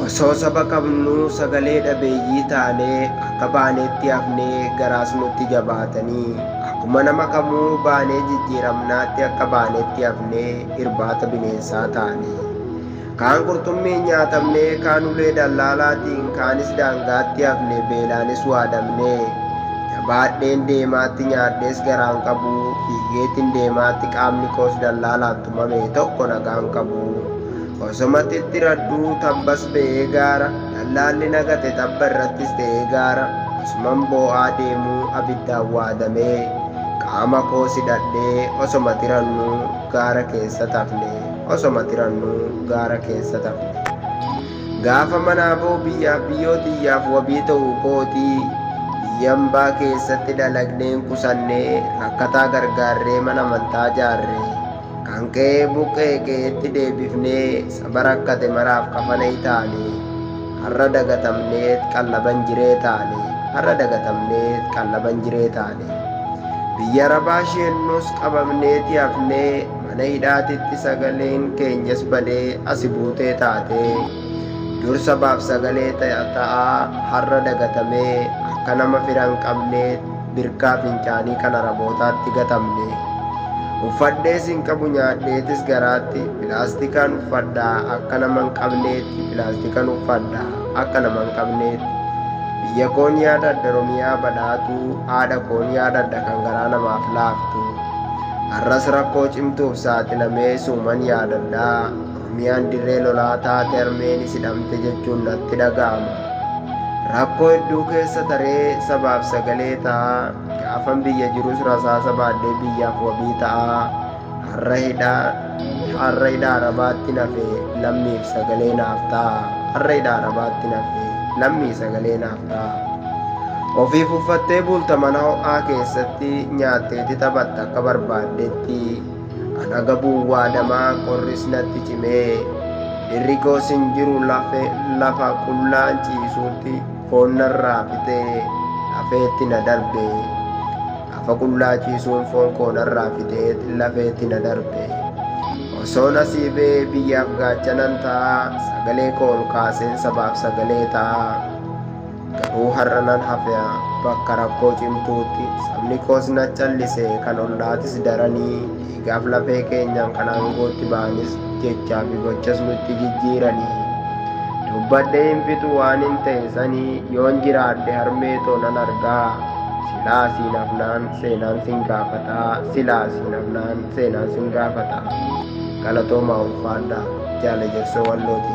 Osoo saba qabnuu sagalee dhabeeyyii taanee akka baaneetti hafnee garaas nutti jabaatanii akkuma nama kamuu baanee jijjiiramnaatti akka baaneetti hafnee irbaata bineensaa taane. Kaan qurxummii nyaatamnee kaan ulee dallaalaatiin kaanis daangaatti hafne beelaanis waadamnee jabaadheen deemaatti nyaadhees garaan qabu fiigeetiin deemaatti qaamni koos dallaalaan tumame tokko nagaan qabu. Osomatti itti radduu tabbas ba'ee gaara dallaalli nagate tabba irrattis ta'ee gaara osuman boo'aa deemuu abiddaan waadamee qaama koo sidhadhee osoma tirannuu gaara keessa tafne osoma tirannuu gaara keessa tafne. Gaafa manaa boo biyyaaf biyyootiyyaaf wabii ta'uu kootii biyyambaa keessatti dalagneen qusannee rakkataa gargaarree mana amantaa jaarree kan ka'ee buqqee ka'eetti deebifnee saba rakkate maraaf kafana taane har'a dagatamneet qallaban jiree taane har'a dagatamneet qallaban jiree taane. Biyya rabaa sheennus qabamneeti hafnee mana hidhaatitti sagaleen keenyas badee asi buutee taate dur sabaaf sagalee ta'aa har'a dagatamee akka nama firan qabneet birkaa fincaanii kan arabootaatti gatamne. Uffadhees hin qabu nyaadheetis garaatti pilaastikaan uffadhaa akka nama hin qabneetti pilaastikaan uffadhaa akka nama hin qabneetti. Biyya koon yaadadda Oromiyaa badhaatu haadha koon yaadadda kan garaa namaaf laaftu. Har'as rakkoo cimtuuf saaxilamee suuman yaadadhaa Oromiyaan dirree lolaa taate harmeenis hidhamte jechuun natti dhaga'ama. Rakkoo hedduu keessa taree sabaaf sagalee ta'a gaafan biyya jirus rasaasa baadhee biyyaaf wabii ta'a. Har'a hidhaa arabaatti nafe lammiif sagalee naaf ta'a. Har'a hidhaa arabaatti nafe lammii sagalee naaf ta'a. Ofiif uffattee bulta mana ho'aa keessatti nyaatteeti taphatta akka barbaaddetti. Ana gabuun waadamaa qorris natti cimee dirri koos hin jiru lafa qullaan ciisuutti foon narraa fitee lafeetti na darbe. Lafa qullaa ciisuun foon koo narraa fitee lafeetti na darbe. Osoo nasiibee biyyaaf gaachanan ta'a sagalee koo ol kaaseen sabaaf sagalee ta'a. Garuu har'a nan hafe bakka rakkoo cimtuutti sabni koos na callise kan ollaatis daranii dhiigaaf lafee keenyaan kan aangootti ba'anis jechaa fi gochas nutti jijjiiranii. Dubbadhee hin fixu waan hin ta'e sanii yoon jiraadhe harmee too nan argaa. Silaa siin hafnaan seenaan sin gaafataa silaa siin hafnaan seenaan sin gaafataa. Galatoomaa ulfaadhaa Jaala Jarsoo Wallooti.